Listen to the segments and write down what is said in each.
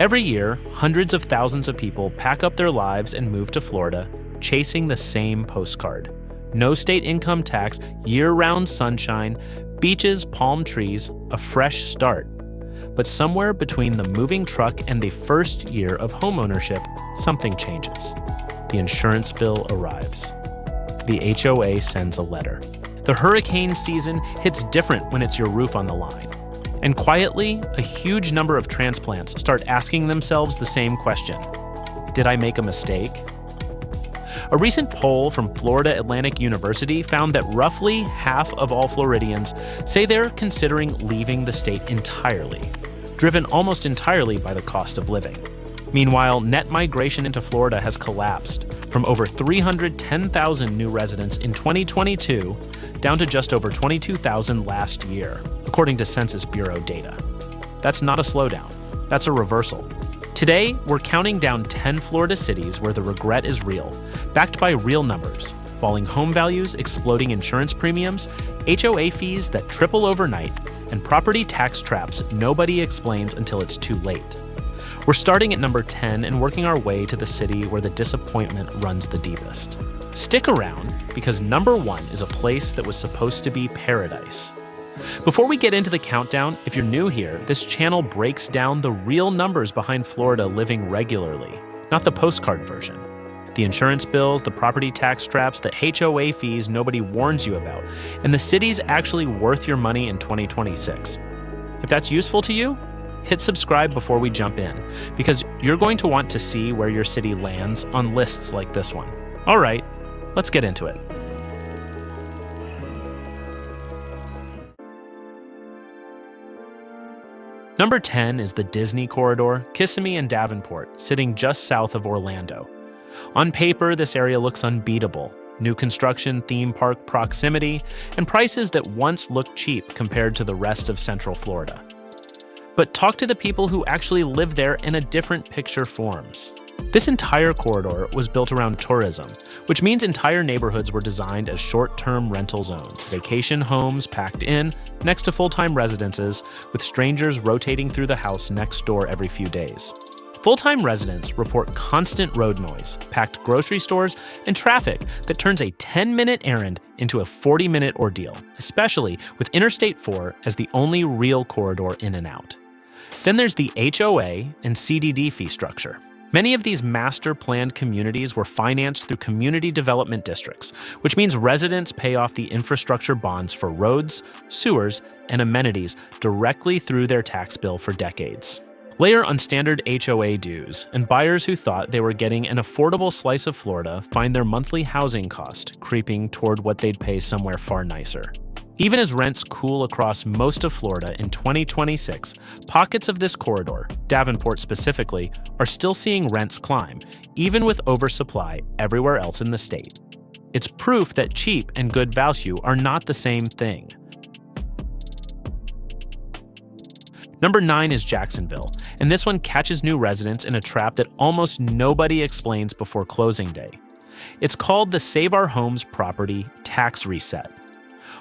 Every year, hundreds of thousands of people pack up their lives and move to Florida, chasing the same postcard. No state income tax, year-round sunshine, beaches, palm trees, a fresh start. But somewhere between the moving truck and the first year of homeownership, something changes. The insurance bill arrives. The HOA sends a letter. The hurricane season hits different when it's your roof on the line. And quietly, a huge number of transplants start asking themselves the same question. Did I make a mistake? A recent poll from Florida Atlantic University found that roughly half of all Floridians say they're considering leaving the state entirely, driven almost entirely by the cost of living. Meanwhile, net migration into Florida has collapsed from over 310,000 new residents in 2022 down to just over 22,000 last year, according to Census Bureau data. That's not a slowdown, that's a reversal. Today, we're counting down 10 Florida cities where the regret is real, backed by real numbers, falling home values, exploding insurance premiums, HOA fees that triple overnight, and property tax traps nobody explains until it's too late. We're starting at number 10 and working our way to the city where the disappointment runs the deepest. Stick around, because number 1 is a place that was supposed to be paradise. Before we get into the countdown, if you're new here, this channel breaks down the real numbers behind Florida living regularly, not the postcard version. The insurance bills, the property tax traps, the HOA fees nobody warns you about, and the city's actually worth your money in 2026. If that's useful to you, hit subscribe before we jump in, because you're going to want to see where your city lands on lists like this one. All right, let's get into it. Number 10 is the Disney Corridor, Kissimmee and Davenport, sitting just south of Orlando. On paper, this area looks unbeatable. New construction, theme park proximity, and prices that once looked cheap compared to the rest of Central Florida. But talk to the people who actually live there and a different picture forms. This entire corridor was built around tourism, which means entire neighborhoods were designed as short-term rental zones, vacation homes packed in, next to full-time residences, with strangers rotating through the house next door every few days. Full-time residents report constant road noise, packed grocery stores, and traffic that turns a 10-minute errand into a 40-minute ordeal, especially with Interstate 4 as the only real corridor in and out. Then there's the HOA and CDD fee structure. Many of these master-planned communities were financed through community development districts, which means residents pay off the infrastructure bonds for roads, sewers, and amenities directly through their tax bill for decades. Layer on standard HOA dues, and buyers who thought they were getting an affordable slice of Florida find their monthly housing cost creeping toward what they'd pay somewhere far nicer. Even as rents cool across most of Florida in 2026, pockets of this corridor, Davenport specifically, are still seeing rents climb, even with oversupply everywhere else in the state. It's proof that cheap and good value are not the same thing. Number 9 is Jacksonville, and this one catches new residents in a trap that almost nobody explains before closing day. It's called the Save Our Homes Property Tax Reset.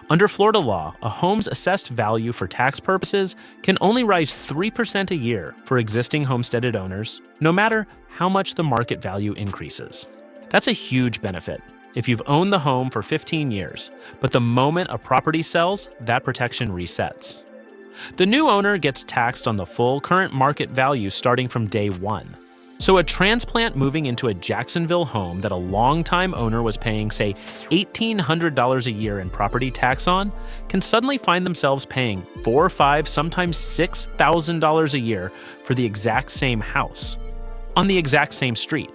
Under Florida law, a home's assessed value for tax purposes can only rise 3% a year for existing homesteaded owners, no matter how much the market value increases. That's a huge benefit if you've owned the home for 15 years, but the moment a property sells, that protection resets. The new owner gets taxed on the full current market value starting from day 1. So a transplant moving into a Jacksonville home that a longtime owner was paying, say, $1,800 a year in property tax on, can suddenly find themselves paying $4,000, $5,000, sometimes $6,000 a year for the exact same house, on the exact same street.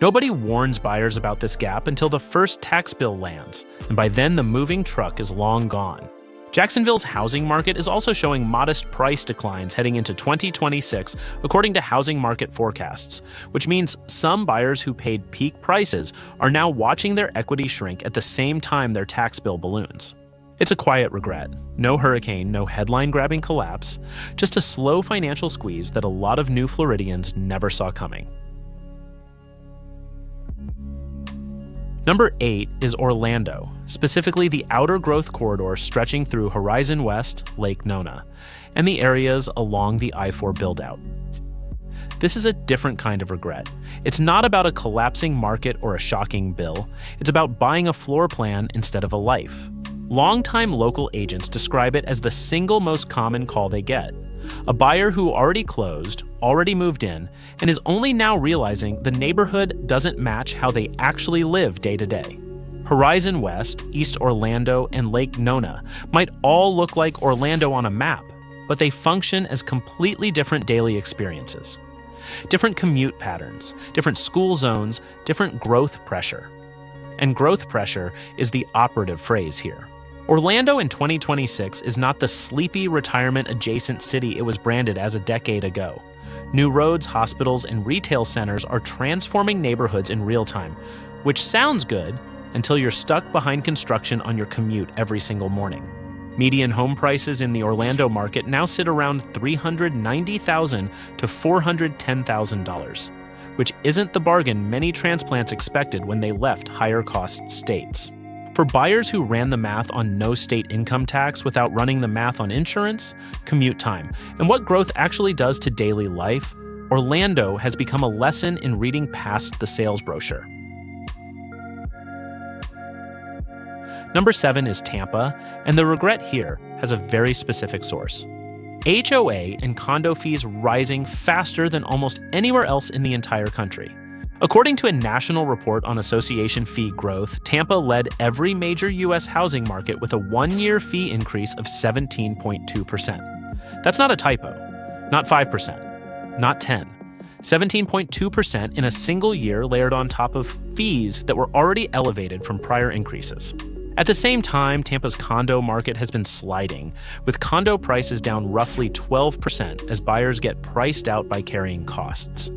Nobody warns buyers about this gap until the first tax bill lands, and by then the moving truck is long gone. Jacksonville's housing market is also showing modest price declines heading into 2026, according to housing market forecasts, which means some buyers who paid peak prices are now watching their equity shrink at the same time their tax bill balloons. It's a quiet regret. No hurricane, no headline-grabbing collapse, just a slow financial squeeze that a lot of new Floridians never saw coming. Number 8 is Orlando, specifically the outer growth corridor stretching through Horizon West, Lake Nona, and the areas along the I-4 buildout. this is a different kind of regret. It's not about a collapsing market or a shocking bill. It's about buying a floor plan instead of a life. Longtime local agents describe it as the single most common call they get. A buyer who already closed, already moved in, and is only now realizing the neighborhood doesn't match how they actually live day to day. Horizon West, East Orlando, and Lake Nona might all look like Orlando on a map, but they function as completely different daily experiences. Different commute patterns, different school zones, different growth pressure. And growth pressure is the operative phrase here. Orlando in 2026 is not the sleepy retirement-adjacent city it was branded as a decade ago. New roads, hospitals, and retail centers are transforming neighborhoods in real time, which sounds good until you're stuck behind construction on your commute every single morning. Median home prices in the Orlando market now sit around $390,000 to $410,000, which isn't the bargain many transplants expected when they left higher-cost states. For buyers who ran the math on no state income tax without running the math on insurance, commute time, and what growth actually does to daily life, Orlando has become a lesson in reading past the sales brochure. Number 7 is Tampa, and the regret here has a very specific source. HOA and condo fees rising faster than almost anywhere else in the entire country. According to a national report on association fee growth, Tampa led every major U.S. housing market with a one-year fee increase of 17.2%. That's not a typo. Not 5%. Not 10. 17.2% in a single year layered on top of fees that were already elevated from prior increases. At the same time, Tampa's condo market has been sliding, with condo prices down roughly 12% as buyers get priced out by carrying costs.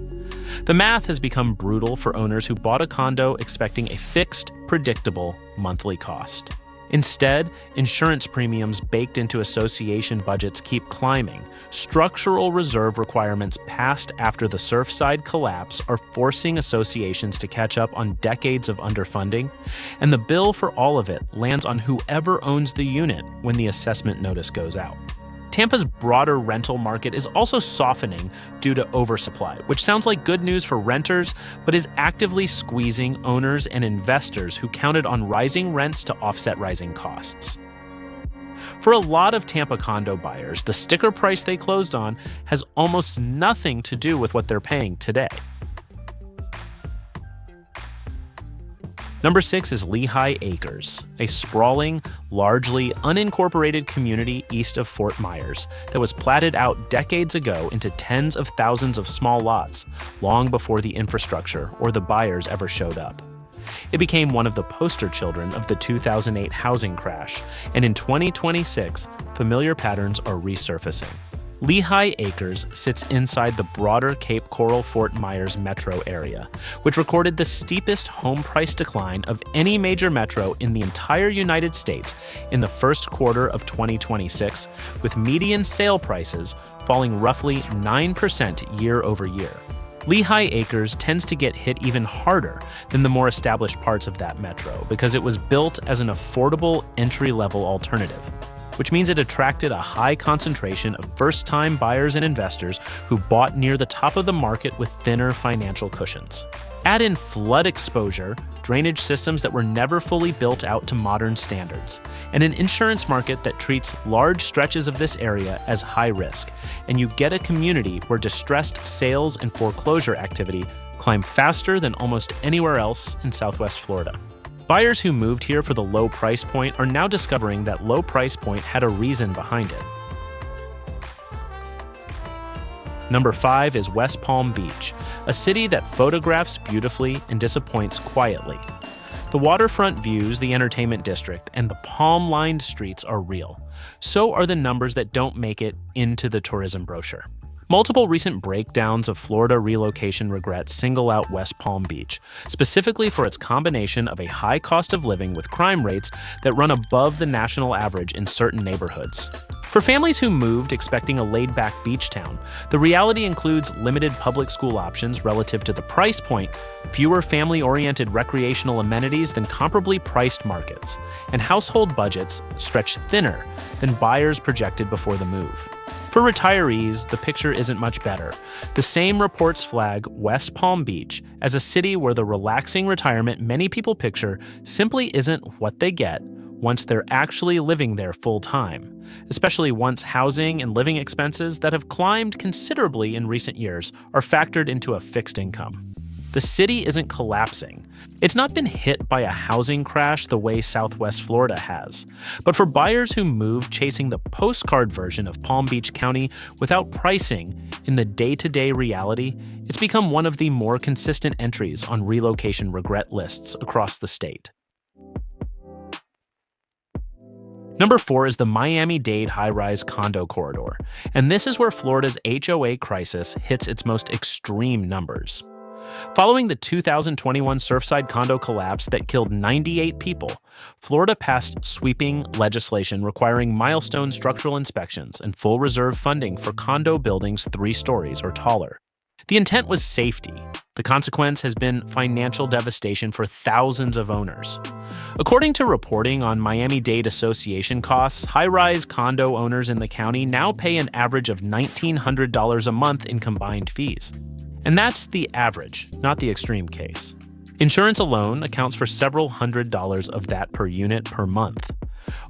The math has become brutal for owners who bought a condo expecting a fixed, predictable monthly cost. Instead, insurance premiums baked into association budgets keep climbing. Structural reserve requirements passed after the Surfside collapse are forcing associations to catch up on decades of underfunding, and the bill for all of it lands on whoever owns the unit when the assessment notice goes out. Tampa's broader rental market is also softening due to oversupply, which sounds like good news for renters, but is actively squeezing owners and investors who counted on rising rents to offset rising costs. For a lot of Tampa condo buyers, the sticker price they closed on has almost nothing to do with what they're paying today. Number 6 is Lehigh Acres, a sprawling, largely unincorporated community east of Fort Myers that was platted out decades ago into tens of thousands of small lots, long before the infrastructure or the buyers ever showed up. It became one of the poster children of the 2008 housing crash, and in 2026, familiar patterns are resurfacing. Lehigh Acres sits inside the broader Cape Coral-Fort Myers metro area, which recorded the steepest home price decline of any major metro in the entire United States in the first quarter of 2026, with median sale prices falling roughly 9% year over year. Lehigh Acres tends to get hit even harder than the more established parts of that metro because it was built as an affordable entry-level alternative, which means it attracted a high concentration of first-time buyers and investors who bought near the top of the market with thinner financial cushions. Add in flood exposure, drainage systems that were never fully built out to modern standards, and an insurance market that treats large stretches of this area as high risk, and you get a community where distressed sales and foreclosure activity climb faster than almost anywhere else in Southwest Florida. Buyers who moved here for the low price point are now discovering that low price point had a reason behind it. Number 5 is West Palm Beach, a city that photographs beautifully and disappoints quietly. The waterfront views, the entertainment district, and the palm-lined streets are real. So are the numbers that don't make it into the tourism brochure. Multiple recent breakdowns of Florida relocation regrets single out West Palm Beach, specifically for its combination of a high cost of living with crime rates that run above the national average in certain neighborhoods. For families who moved expecting a laid-back beach town, the reality includes limited public school options relative to the price point, fewer family-oriented recreational amenities than comparably priced markets, and household budgets stretched thinner than buyers projected before the move. For retirees, the picture isn't much better. The same reports flag West Palm Beach as a city where the relaxing retirement many people picture simply isn't what they get once they're actually living there full-time, especially once housing and living expenses that have climbed considerably in recent years are factored into a fixed income. The city isn't collapsing. It's not been hit by a housing crash the way Southwest Florida has. But for buyers who move chasing the postcard version of Palm Beach County without pricing in the day-to-day reality, it's become one of the more consistent entries on relocation regret lists across the state. Number 4 is the Miami-Dade high-rise condo corridor, and this is where Florida's HOA crisis hits its most extreme numbers. Following the 2021 Surfside condo collapse that killed 98 people, Florida passed sweeping legislation requiring milestone structural inspections and full reserve funding for condo buildings 3 stories or taller. The intent was safety. The consequence has been financial devastation for thousands of owners. According to reporting on Miami-Dade Association costs, high-rise condo owners in the county now pay an average of $1,900 a month in combined fees. And that's the average, not the extreme case. Insurance alone accounts for several $100s of that per unit per month.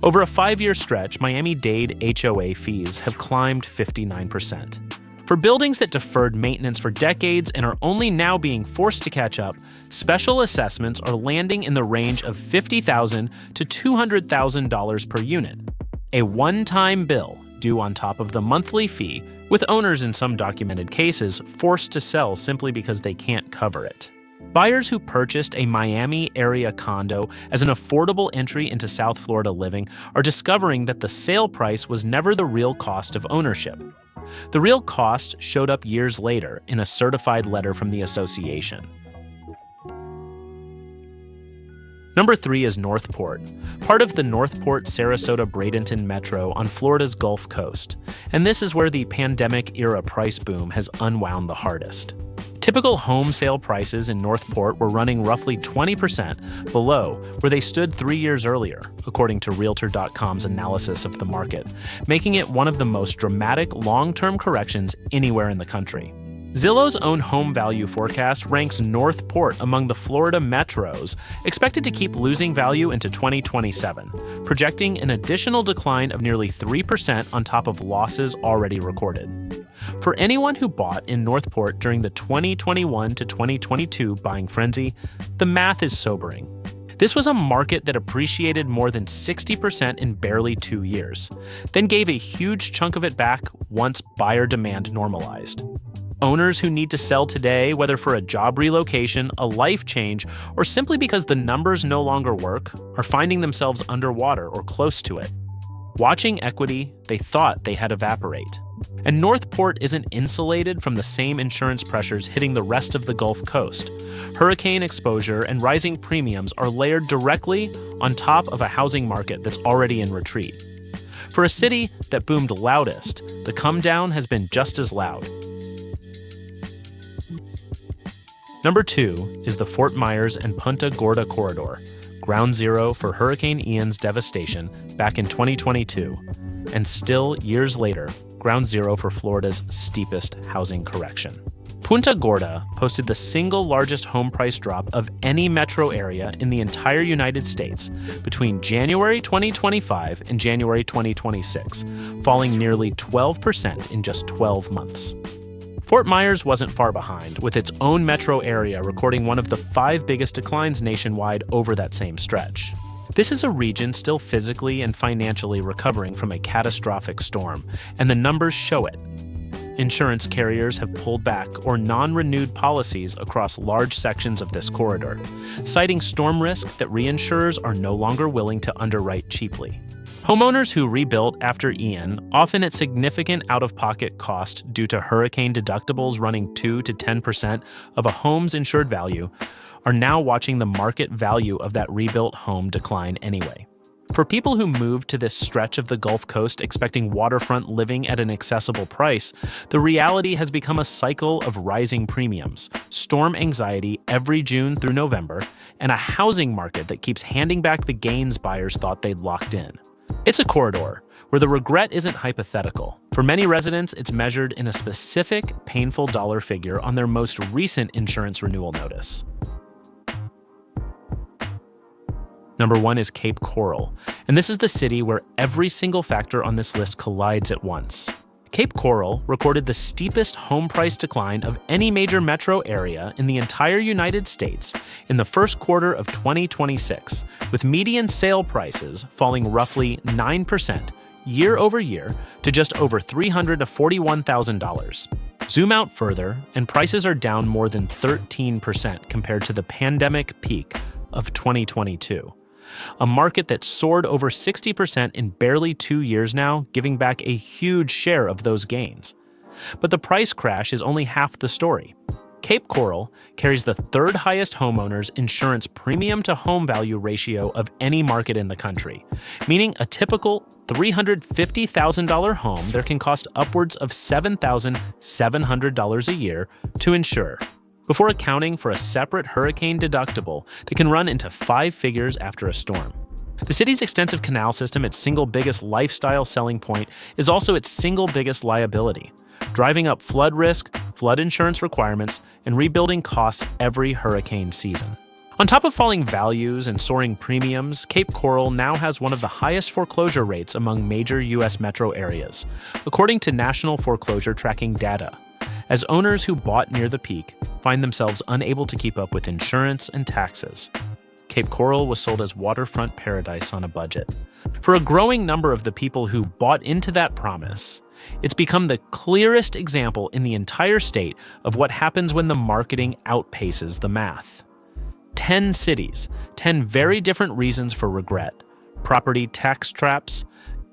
Over a 5-year stretch, Miami-Dade HOA fees have climbed 59%. For buildings that deferred maintenance for decades and are only now being forced to catch up, special assessments are landing in the range of $50,000 to $200,000 per unit. A one-time bill due on top of the monthly fee, with owners in some documented cases forced to sell simply because they can't cover it. Buyers who purchased a Miami area condo as an affordable entry into South Florida living are discovering that the sale price was never the real cost of ownership. The real cost showed up years later in a certified letter from the association. Number 3 is Northport, part of the Northport-Sarasota-Bradenton Metro on Florida's Gulf Coast, and this is where the pandemic-era price boom has unwound the hardest. Typical home sale prices in Northport were running roughly 20% below where they stood 3 years earlier, according to Realtor.com's analysis of the market, making it one of the most dramatic long-term corrections anywhere in the country. Zillow's own home value forecast ranks Northport among the Florida metros, expected to keep losing value into 2027, projecting an additional decline of nearly 3% on top of losses already recorded. For anyone who bought in Northport during the 2021 to 2022 buying frenzy, the math is sobering. This was a market that appreciated more than 60% in barely 2 years, then gave a huge chunk of it back once buyer demand normalized. Owners who need to sell today, whether for a job relocation, a life change, or simply because the numbers no longer work, are finding themselves underwater or close to it. Watching equity they thought they had evaporate. And Northport isn't insulated from the same insurance pressures hitting the rest of the Gulf Coast. Hurricane exposure and rising premiums are layered directly on top of a housing market that's already in retreat. For a city that boomed loudest, the come down has been just as loud. Number 2 is the Fort Myers and Punta Gorda corridor, ground zero for Hurricane Ian's devastation back in 2022, and still years later, ground zero for Florida's steepest housing correction. Punta Gorda posted the single largest home price drop of any metro area in the entire United States between January 2025 and January 2026, falling nearly 12% in just 12 months. Fort Myers wasn't far behind, with its own metro area recording one of the 5 biggest declines nationwide over that same stretch. This is a region still physically and financially recovering from a catastrophic storm, and the numbers show it. Insurance carriers have pulled back or non-renewed policies across large sections of this corridor, citing storm risk that reinsurers are no longer willing to underwrite cheaply. Homeowners who rebuilt after Ian, often at significant out-of-pocket cost due to hurricane deductibles running 2 to 10% of a home's insured value, are now watching the market value of that rebuilt home decline anyway. For people who moved to this stretch of the Gulf Coast expecting waterfront living at an accessible price, the reality has become a cycle of rising premiums, storm anxiety every June through November, and a housing market that keeps handing back the gains buyers thought they'd locked in. It's a corridor where the regret isn't hypothetical. For many residents, it's measured in a specific, painful dollar figure on their most recent insurance renewal notice. Number 1 is Cape Coral, and this is the city where every single factor on this list collides at once. Cape Coral recorded the steepest home price decline of any major metro area in the entire United States in the first quarter of 2026, with median sale prices falling roughly 9% year over year to just over $300 to $41,000. Zoom out further, and prices are down more than 13% compared to the pandemic peak of 2022. A market that soared over 60% in barely 2 years now, giving back a huge share of those gains. But the price crash is only half the story. Cape Coral carries the third highest homeowners insurance premium to home value ratio of any market in the country, meaning a typical $350,000 home there can cost upwards of $7,700 a year to insure, before accounting for a separate hurricane deductible that can run into 5 figures after a storm. The city's extensive canal system, its single biggest lifestyle selling point, is also its single biggest liability, driving up flood risk, flood insurance requirements, and rebuilding costs every hurricane season. On top of falling values and soaring premiums, Cape Coral now has one of the highest foreclosure rates among major U.S. metro areas, according to national foreclosure tracking data, as owners who bought near the peak find themselves unable to keep up with insurance and taxes. Cape Coral was sold as waterfront paradise on a budget. For a growing number of the people who bought into that promise, it's become the clearest example in the entire state of what happens when the marketing outpaces the math. 10 cities, 10 very different reasons for regret: property tax traps,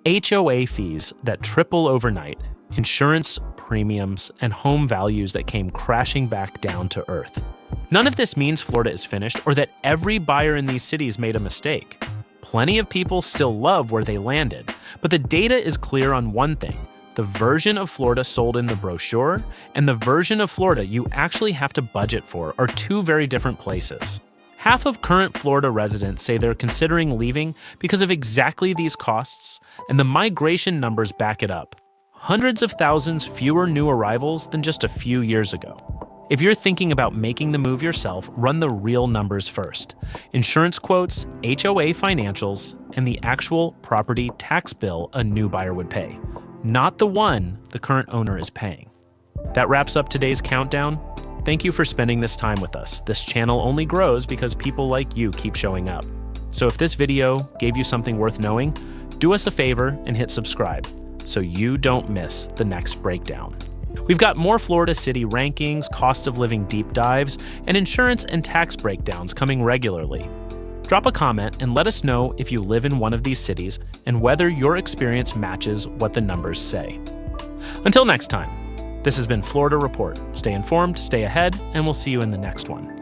HOA fees that triple overnight, insurance premiums, and home values that came crashing back down to earth. None of this means Florida is finished or that every buyer in these cities made a mistake. Plenty of people still love where they landed, but the data is clear on one thing: the version of Florida sold in the brochure and the version of Florida you actually have to budget for are two very different places. Half of current Florida residents say they're considering leaving because of exactly these costs, and the migration numbers back it up. Hundreds of thousands fewer new arrivals than just a few years ago. If you're thinking about making the move yourself, run the real numbers first: insurance quotes, HOA financials, and the actual property tax bill a new buyer would pay, not the one the current owner is paying. That wraps up today's countdown. Thank you for spending this time with us. This channel only grows because people like you keep showing up. So if this video gave you something worth knowing, do us a favor and hit subscribe so you don't miss the next breakdown. We've got more Florida city rankings, cost of living deep dives, and insurance and tax breakdowns coming regularly. Drop a comment and let us know if you live in one of these cities and whether your experience matches what the numbers say. Until next time, this has been Florida Report. Stay informed, stay ahead, and we'll see you in the next one.